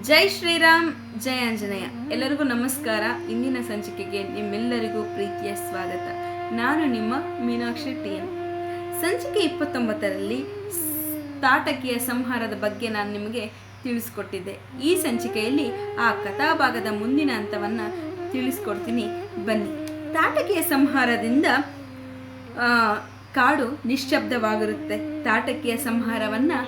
ಜೈ ಶ್ರೀರಾಮ್, ಜೈ ಆಂಜನೇಯ. ಎಲ್ಲರಿಗೂ ನಮಸ್ಕಾರ. ಇಂದಿನ ಸಂಚಿಕೆಗೆ ನಿಮ್ಮೆಲ್ಲರಿಗೂ ಪ್ರೀತಿಯ ಸ್ವಾಗತ. ನಾನು ನಿಮ್ಮ ಮೀನಾಕ್ಷಿ TN. ಸಂಚಿಕೆ 29ರಲ್ಲಿ ತಾಟಕಿಯ ಸಂಹಾರದ ಬಗ್ಗೆ ನಾನು ನಿಮಗೆ ತಿಳಿಸ್ಕೊಟ್ಟಿದ್ದೆ. ಈ ಸಂಚಿಕೆಯಲ್ಲಿ ಆ ಕಥಾಭಾಗದ ಮುಂದಿನ ಹಂತವನ್ನು ತಿಳಿಸ್ಕೊಡ್ತೀನಿ, ಬನ್ನಿ. ತಾಟಕಿಯ ಸಂಹಾರದಿಂದ ಕಾಡು ನಿಶ್ಶಬ್ದವಾಗಿರುತ್ತೆ. ತಾಟಕಿಯ ಸಂಹಾರವನ್ನು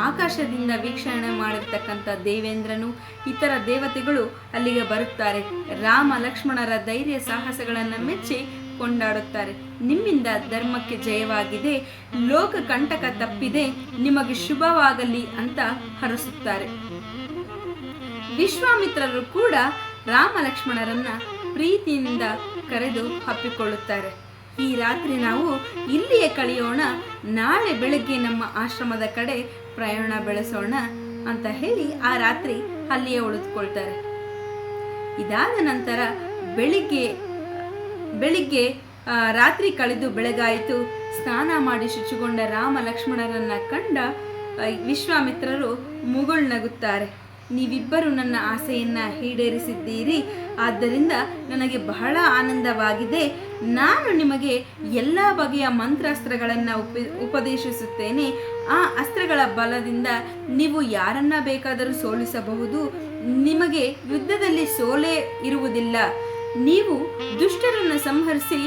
ಆಕಾಶದಿಂದ ವೀಕ್ಷಣೆ ಮಾಡಿರ್ತಕ್ಕಂಥ ದೇವೇಂದ್ರನು ಇತರ ದೇವತೆಗಳು ಅಲ್ಲಿಗೆ ಬರುತ್ತಾರೆ. ರಾಮ ಲಕ್ಷ್ಮಣರ ಧೈರ್ಯ ಸಾಹಸಗಳನ್ನು ಮೆಚ್ಚಿ ಕೊಂಡಾಡುತ್ತಾರೆ. ನಿಮ್ಮಿಂದ ಧರ್ಮಕ್ಕೆ ಜಯವಾಗಿದೆ, ಲೋಕ ಕಂಟಕ ತಪ್ಪಿದೆ, ನಿಮಗೆ ಶುಭವಾಗಲಿ ಅಂತ ಹರಸುತ್ತಾರೆ. ವಿಶ್ವಾಮಿತ್ರರು ಕೂಡ ರಾಮ ಲಕ್ಷ್ಮಣರನ್ನ ಪ್ರೀತಿಯಿಂದ ಕರೆದು ಹಪ್ಪಿಕೊಳ್ಳುತ್ತಾರೆ. ಈ ರಾತ್ರಿ ನಾವು ಇಲ್ಲಿಯೇ ಕಳೆಯೋಣ, ನಾಳೆ ಬೆಳಗ್ಗೆ ನಮ್ಮ ಆಶ್ರಮದ ಕಡೆ ಪ್ರಯಾಣ ಬೆಳೆಸೋಣ ಅಂತ ಹೇಳಿ ಆ ರಾತ್ರಿ ಅಲ್ಲಿಯೇ ಉಳಿದುಕೊಳ್ತಾರೆ. ಇದಾದ ನಂತರ ಬೆಳಿಗ್ಗೆ ರಾತ್ರಿ ಕಳೆದು ಬೆಳಗಾಯಿತು. ಸ್ನಾನ ಮಾಡಿ ಶುಚಿಗೊಂಡ ರಾಮ ಲಕ್ಷ್ಮಣರನ್ನ ಕಂಡ ವಿಶ್ವಾಮಿತ್ರರು ಮುಗುಳ್ನಗುತ್ತಾರೆ. ನೀವಿಬ್ಬರು ನನ್ನ ಆಸೆಯನ್ನು ಈಡೇರಿಸಿದ್ದೀರಿ, ಆದ್ದರಿಂದ ನನಗೆ ಬಹಳ ಆನಂದವಾಗಿದೆ. ನಾನು ನಿಮಗೆ ಎಲ್ಲ ಬಗೆಯ ಮಂತ್ರಾಸ್ತ್ರಗಳನ್ನು ಉಪದೇಶಿಸುತ್ತೇನೆ. ಆ ಅಸ್ತ್ರಗಳ ಬಲದಿಂದ ನೀವು ಯಾರನ್ನ ಬೇಕಾದರೂ ಸೋಲಿಸಬಹುದು. ನಿಮಗೆ ಯುದ್ಧದಲ್ಲಿ ಸೋಲೇ ಇರುವುದಿಲ್ಲ. ನೀವು ದುಷ್ಟರನ್ನು ಸಂಹರಿಸಿ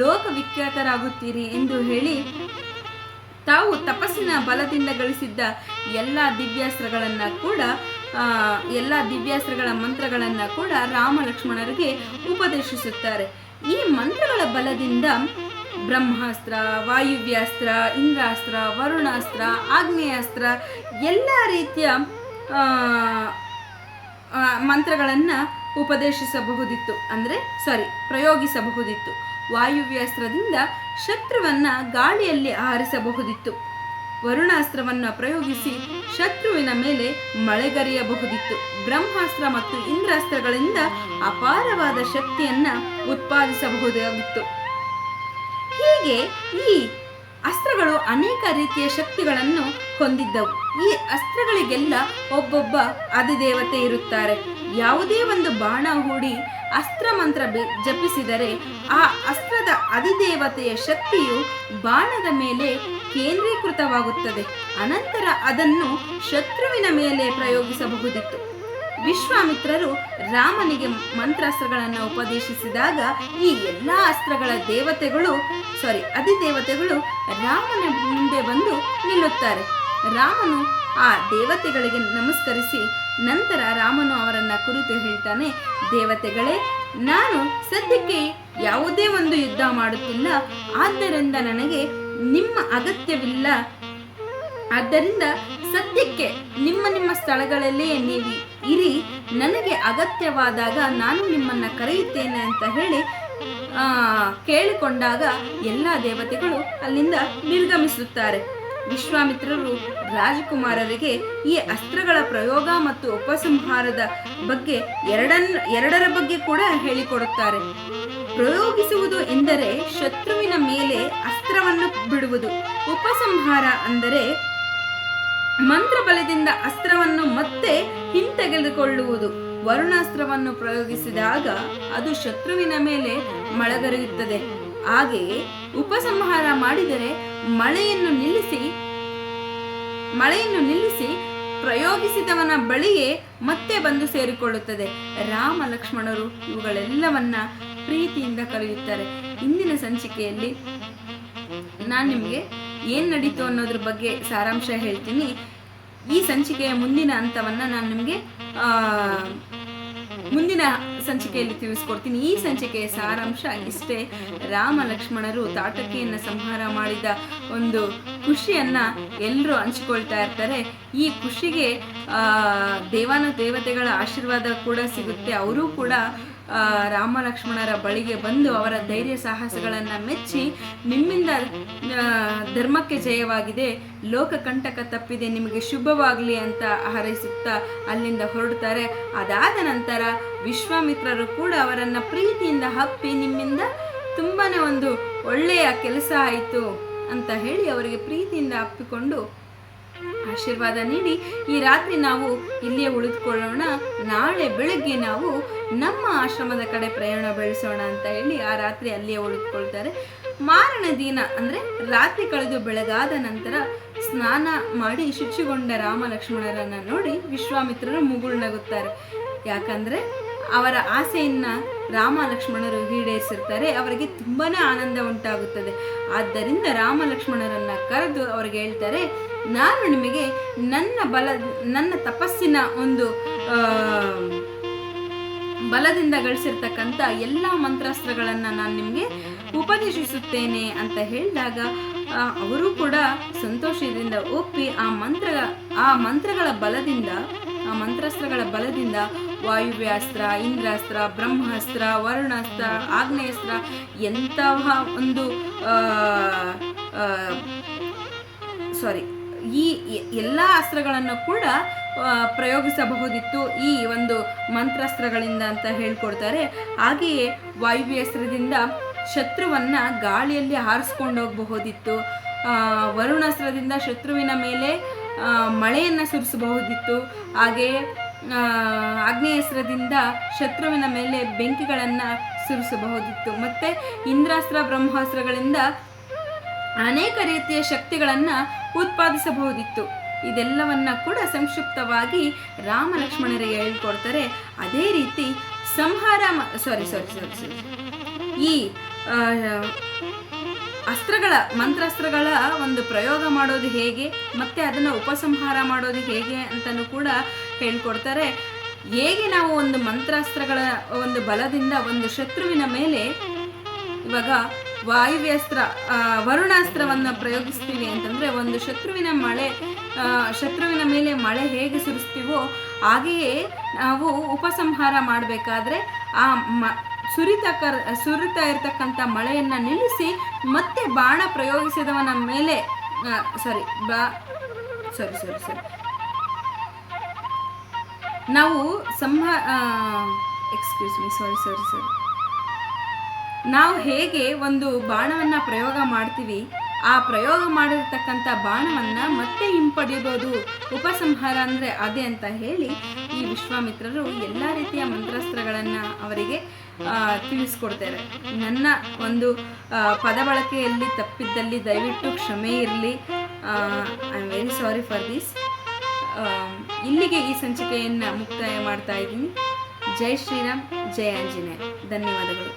ಲೋಕವಿಖ್ಯಾತರಾಗುತ್ತೀರಿ ಎಂದು ಹೇಳಿ ತಾವು ತಪಸ್ಸಿನ ಬಲದಿಂದ ಗಳಿಸಿದ್ದ ಎಲ್ಲ ದಿವ್ಯಾಸ್ತ್ರಗಳ ಮಂತ್ರಗಳನ್ನು ಕೂಡ ರಾಮ ಲಕ್ಷ್ಮಣರಿಗೆ ಉಪದೇಶಿಸುತ್ತಾರೆ. ಈ ಮಂತ್ರಗಳ ಬಲದಿಂದ ಬ್ರಹ್ಮಾಸ್ತ್ರ, ವಾಯುವ್ಯಾಸ್ತ್ರ, ಇಂದ್ರಾಸ್ತ್ರ, ವರುಣಾಸ್ತ್ರ, ಆಗ್ನೇಯಾಸ್ತ್ರ ಎಲ್ಲ ರೀತಿಯ ಮಂತ್ರಗಳನ್ನು ಪ್ರಯೋಗಿಸಬಹುದಿತ್ತು. ವಾಯುವ್ಯಾಸ್ತ್ರದಿಂದ ಶತ್ರುವನ್ನ ಗಾಳಿಯಲ್ಲಿ ಆರಿಸಬಹುದಿತ್ತು. ವರುಣಾಸ್ತ್ರವನ್ನು ಪ್ರಯೋಗಿಸಿ ಶತ್ರುವಿನ ಮೇಲೆ ಮಳೆಗರೆಯಬಹುದಿತ್ತು. ಬ್ರಹ್ಮಾಸ್ತ್ರ ಮತ್ತು ಇಂದ್ರಾಸ್ತ್ರಗಳಿಂದ ಅಪಾರವಾದ ಶಕ್ತಿಯನ್ನ ಉತ್ಪಾದಿಸಬಹುದಾಗಿತ್ತು. ಹೀಗೆ ಈ ಅಸ್ತ್ರಗಳು ಅನೇಕ ರೀತಿಯ ಶಕ್ತಿಗಳನ್ನು ಹೊಂದಿದ್ದವು. ಈ ಅಸ್ತ್ರಗಳಿಗೆಲ್ಲ ಒಬ್ಬೊಬ್ಬ ಅಧಿದೇವತೆ ಇರುತ್ತಾರೆ. ಯಾವುದೇ ಒಂದು ಬಾಣ ಹೂಡಿ ಅಸ್ತ್ರ ಮಂತ್ರ ಜಪಿಸಿದರೆ ಆ ಅಸ್ತ್ರದ ಅಧಿದೇವತೆಯ ಶಕ್ತಿಯು ಬಾಣದ ಮೇಲೆ ಕೇಂದ್ರೀಕೃತವಾಗುತ್ತದೆ. ಅನಂತರ ಅದನ್ನು ಶತ್ರುವಿನ ಮೇಲೆ ಪ್ರಯೋಗಿಸಬಹುದಿತ್ತು. ವಿಶ್ವಾಮಿತ್ರರು ರಾಮನಿಗೆ ಮಂತ್ರಾಸ್ತ್ರಗಳನ್ನು ಉಪದೇಶಿಸಿದಾಗ ಈ ಎಲ್ಲ ಅಸ್ತ್ರಗಳ ಅಧಿದೇವತೆಗಳು ರಾಮನ ಮುಂದೆ ಬಂದು ನಿಲ್ಲುತ್ತಾರೆ. ರಾಮನು ಆ ದೇವತೆಗಳಿಗೆ ನಮಸ್ಕರಿಸಿ ನಂತರ ರಾಮನು ಅವರನ್ನ ಕುರಿತು ಹೇಳ್ತಾನೆ, ದೇವತೆಗಳೇ, ನಾನು ಸದ್ಯಕ್ಕೆ ಯಾವುದೇ ಒಂದು ಯುದ್ಧ ಮಾಡುತ್ತಿಲ್ಲ, ಆದ್ದರಿಂದ ನನಗೆ ನಿಮ್ಮ ಅಗತ್ಯವಿಲ್ಲ. ಆದ್ದರಿಂದ ಸದ್ಯಕ್ಕೆ ನಿಮ್ಮ ಸ್ಥಳಗಳಲ್ಲೇ ನೀವು ಇರಿ, ನನಗೆ ಅಗತ್ಯವಾದಾಗ ನಾನು ನಿಮ್ಮನ್ನ ಕರೆಯುತ್ತೇನೆ ಅಂತ ಹೇಳಿ ಕೇಳಿಕೊಂಡಾಗ ಎಲ್ಲ ದೇವತೆಗಳು ಅಲ್ಲಿಂದ ನಿರ್ಗಮಿಸುತ್ತಾರೆ. ವಿಶ್ವಾಮಿತ್ರರು ರಾಜಕುಮಾರರಿಗೆ ಈ ಅಸ್ತ್ರಗಳ ಪ್ರಯೋಗ ಮತ್ತು ಉಪಸಂಹಾರದ ಬಗ್ಗೆ ಎರಡರ ಬಗ್ಗೆ ಕೂಡ ಹೇಳಿಕೊಡುತ್ತಾರೆ. ಪ್ರಯೋಗಿಸುವುದು ಎಂದರೆ ಶತ್ರುವಿನ ಮೇಲೆ ಅಸ್ತ್ರವನ್ನು ಬಿಡುವುದು. ಉಪಸಂಹಾರ ಅಂದರೆ ಮಂತ್ರಬಲದಿಂದ ಅಸ್ತ್ರವನ್ನು ಮತ್ತೆ ಹಿಂತೆಗೆದುಕೊಳ್ಳುವುದು. ವರುಣಾಸ್ತ್ರವನ್ನು ಪ್ರಯೋಗಿಸಿದಾಗ ಅದು ಶತ್ರುವಿನ ಮೇಲೆ ಮಳೆಗರೆಯುತ್ತದೆ. ಹಾಗೆಯೇ ಉಪಸಂಹಾರ ಮಾಡಿದರೆ ಮಳೆಯನ್ನು ನಿಲ್ಲಿಸಿ ಪ್ರಯೋಗಿಸಿದವನ ಬಳಿಯೇ ಮತ್ತೆ ಬಂದು ಸೇರಿಕೊಳ್ಳುತ್ತದೆ. ರಾಮ ಲಕ್ಷ್ಮಣರು ಇವುಗಳೆಲ್ಲವನ್ನ ಪ್ರೀತಿಯಿಂದ ಕಲಿಯುತ್ತಾರೆ. ಇಂದಿನ ಸಂಚಿಕೆಯಲ್ಲಿ ನಾನು ನಿಮಗೆ ಏನು ನಡೀತು ಅನ್ನೋದ್ರ ಬಗ್ಗೆ ಸಾರಾಂಶ ಹೇಳ್ತೀನಿ. ಈ ಸಂಚಿಕೆಯ ಮುಂದಿನ ಹಂತವನ್ನು ನಾನು ನಿಮಗೆ ಮುಂದಿನ ಸಂಚಿಕೆಯಲ್ಲಿ ತಿಳಿಸ್ಕೊಡ್ತೀನಿ. ಈ ಸಂಚಿಕೆಯ ಸಾರಾಂಶ ಇಷ್ಟೇ. ರಾಮ ಲಕ್ಷ್ಮಣರು ತಾಟಕಿಯನ್ನು ಸಂಹಾರ ಮಾಡಿದ ಒಂದು ಖುಷಿಯನ್ನ ಎಲ್ಲರೂ ಹಂಚಿಕೊಳ್ತಾ ಇರ್ತಾರೆ. ಈ ಖುಷಿಗೆ ದೇವತೆಗಳ ಆಶೀರ್ವಾದ ಕೂಡ ಸಿಗುತ್ತೆ. ಅವರು ಕೂಡ ರಾಮ ಲಕ್ಷ್ಮಣರ ಬಳಿಗೆ ಬಂದು ಅವರ ಧೈರ್ಯ ಸಾಹಸಗಳನ್ನು ಮೆಚ್ಚಿ ನಿಮ್ಮಿಂದ ಧರ್ಮಕ್ಕೆ ಜಯವಾಗಿದೆ, ಲೋಕ ಕಂಟಕ ತಪ್ಪಿದೆ, ನಿಮಗೆ ಶುಭವಾಗಲಿ ಅಂತ ಹಾರೈಸುತ್ತಾ ಅಲ್ಲಿಂದ ಹೊರಡ್ತಾರೆ. ಅದಾದ ನಂತರ ವಿಶ್ವಾಮಿತ್ರರು ಕೂಡ ಅವರನ್ನು ಪ್ರೀತಿಯಿಂದ ಹಪ್ಪಿ ನಿಮ್ಮಿಂದ ತುಂಬಾ ಒಂದು ಒಳ್ಳೆಯ ಕೆಲಸ ಆಯಿತು ಅಂತ ಹೇಳಿ ಅವರಿಗೆ ಪ್ರೀತಿಯಿಂದ ಅಪ್ಪಿಕೊಂಡು ಆಶೀರ್ವಾದ ನೀಡಿ ಈ ರಾತ್ರಿ ನಾವು ಇಲ್ಲಿಯೇ ಉಳಿದುಕೊಳ್ಳೋಣ, ನಾಳೆ ಬೆಳಗ್ಗೆ ನಾವು ನಮ್ಮ ಆಶ್ರಮದ ಕಡೆ ಪ್ರಯಾಣ ಬೆಳೆಸೋಣ ಅಂತ ಹೇಳಿ ಆ ರಾತ್ರಿ ಅಲ್ಲಿಯೇ ಉಳಿದುಕೊಳ್ತಾರೆ. ಮಾರನೇ ದಿನ ಅಂದರೆ ರಾತ್ರಿ ಕಳೆದು ಬೆಳಗಾದ ನಂತರ ಸ್ನಾನ ಮಾಡಿ ಶುಚಿಗೊಂಡ ರಾಮ ಲಕ್ಷ್ಮಣರನ್ನು ನೋಡಿ ವಿಶ್ವಾಮಿತ್ರರು ಮುಗುಳ್ನಗುತ್ತಾರೆ. ಯಾಕಂದರೆ ಅವರ ಆಸೆಯನ್ನು ರಾಮ ಲಕ್ಷ್ಮಣರು ಈಡೇರಿಸಿರ್ತಾರೆ. ಅವರಿಗೆ ತುಂಬಾ ಆನಂದ ಉಂಟಾಗುತ್ತದೆ. ಆದ್ದರಿಂದ ರಾಮ ಲಕ್ಷ್ಮಣರನ್ನು ಕರೆದು ಅವ್ರಿಗೆ ಹೇಳ್ತಾರೆ, ನಾನು ನಿಮಗೆ ನನ್ನ ತಪಸ್ಸಿನ ಒಂದು ಬಲದಿಂದ ಗಳಿಸಿರ್ತಕ್ಕಂಥ ಎಲ್ಲ ಮಂತ್ರಾಸ್ತ್ರಗಳನ್ನು ನಾನು ನಿಮಗೆ ಉಪದೇಶಿಸುತ್ತೇನೆ ಅಂತ ಹೇಳಿದಾಗ ಅವರು ಕೂಡ ಸಂತೋಷದಿಂದ ಒಪ್ಪಿ ಆ ಮಂತ್ರಾಸ್ತ್ರಗಳ ಬಲದಿಂದ ವಾಯುವ್ಯಾಸ್ತ್ರ, ಇಂದ್ರಾಸ್ತ್ರ, ಬ್ರಹ್ಮಾಸ್ತ್ರ, ವರುಣಾಸ್ತ್ರ, ಆಗ್ನೇಯಾಸ್ತ್ರ ಎಂತಹ ಒಂದು ಈ ಎಲ್ಲ ಅಸ್ತ್ರಗಳನ್ನು ಕೂಡ ಪ್ರಯೋಗಿಸಬಹುದಿತ್ತು ಈ ಒಂದು ಮಂತ್ರಾಸ್ತ್ರಗಳಿಂದ ಅಂತ ಹೇಳ್ಕೊಡ್ತಾರೆ. ಹಾಗೆಯೇ ವಾಯುವ್ಯಾಸ್ತ್ರದಿಂದ ಶತ್ರುವನ್ನು ಗಾಳಿಯಲ್ಲಿ ಹಾರಿಸ್ಕೊಂಡು ಹೋಗಬಹುದಿತ್ತು. ವರುಣಾಸ್ತ್ರದಿಂದ ಶತ್ರುವಿನ ಮೇಲೆ ಮಳೆಯನ್ನು ಸುರಿಸಬಹುದಿತ್ತು. ಹಾಗೆಯೇ ಆಗ್ನೇಯಾಸ್ತ್ರದಿಂದ ಶತ್ರುವಿನ ಮೇಲೆ ಬೆಂಕಿಗಳನ್ನು ಸುರಿಸಬಹುದಿತ್ತು. ಮತ್ತು ಇಂದ್ರಾಸ್ತ್ರ, ಬ್ರಹ್ಮಾಸ್ತ್ರಗಳಿಂದ ಅನೇಕ ರೀತಿಯ ಶಕ್ತಿಗಳನ್ನು ಉತ್ಪಾದಿಸಬಹುದಿತ್ತು. ಇದೆಲ್ಲವನ್ನ ಕೂಡ ಸಂಕ್ಷಿಪ್ತವಾಗಿ ರಾಮ ಲಕ್ಷ್ಮಣರಿಗೆ ಹೇಳ್ಕೊಡ್ತಾರೆ. ಅದೇ ರೀತಿ ಈ ಮಂತ್ರಾಸ್ತ್ರಗಳ ಒಂದು ಪ್ರಯೋಗ ಮಾಡೋದು ಹೇಗೆ ಮತ್ತು ಅದನ್ನು ಉಪಸಂಹಾರ ಮಾಡೋದು ಹೇಗೆ ಅಂತಲೂ ಕೂಡ ಹೇಳ್ಕೊಡ್ತಾರೆ. ಹೇಗೆ ನಾವು ಒಂದು ಮಂತ್ರಾಸ್ತ್ರಗಳ ಒಂದು ಬಲದಿಂದ ಒಂದು ಶತ್ರುವಿನ ಮೇಲೆ ಇವಾಗ ವಾಯುವ್ಯಾಸ್ತ್ರ, ವರುಣಾಸ್ತ್ರವನ್ನು ಪ್ರಯೋಗಿಸ್ತೀವಿ ಅಂತಂದರೆ ಒಂದು ಶತ್ರುವಿನ ಮೇಲೆ ಮಳೆ ಹೇಗೆ ಸುರಿಸ್ತೀವೋ ಹಾಗೆಯೇ ನಾವು ಉಪಸಂಹಾರ ಮಾಡಬೇಕಾದ್ರೆ ಆ ಸುರಿತಾ ಇರ್ತಕ್ಕಂಥ ಮಳೆಯನ್ನು ನಿಲ್ಲಿಸಿ ಮತ್ತೆ ಬಾಣ ಪ್ರಯೋಗಿಸಿದವನ ಮೇಲೆ ನಾವು ನಾವು ಹೇಗೆ ಒಂದು ಬಾಣವನ್ನು ಪ್ರಯೋಗ ಮಾಡ್ತೀವಿ, ಆ ಪ್ರಯೋಗ ಮಾಡಿರ್ತಕ್ಕಂಥ ಬಾಣವನ್ನು ಮತ್ತೆ ಹಿಂಪಡಿಬೋದು. ಉಪಸಂಹಾರ ಅಂದರೆ ಅದೇ ಅಂತ ಹೇಳಿ ಈ ವಿಶ್ವಾಮಿತ್ರರು ಎಲ್ಲ ರೀತಿಯ ಮಂತ್ರಾಸ್ತ್ರಗಳನ್ನು ಅವರಿಗೆ ತಿಳಿಸ್ಕೊಡ್ತಾರೆ. ನನ್ನ ಒಂದು ಪದ ಬಳಕೆಯಲ್ಲಿ ತಪ್ಪಿದ್ದಲ್ಲಿ ದಯವಿಟ್ಟು ಕ್ಷಮೆ ಇರಲಿ. I am very sorry for this. ಇಲ್ಲಿಗೆ ಈ ಸಂಚಿಕೆಯನ್ನು ಮುಕ್ತಾಯ ಮಾಡ್ತಾ ಇದ್ದೀನಿ. ಜೈ ಶ್ರೀರಾಮ್, ಜೈ ಆಂಜನೇಯ. ಧನ್ಯವಾದಗಳು.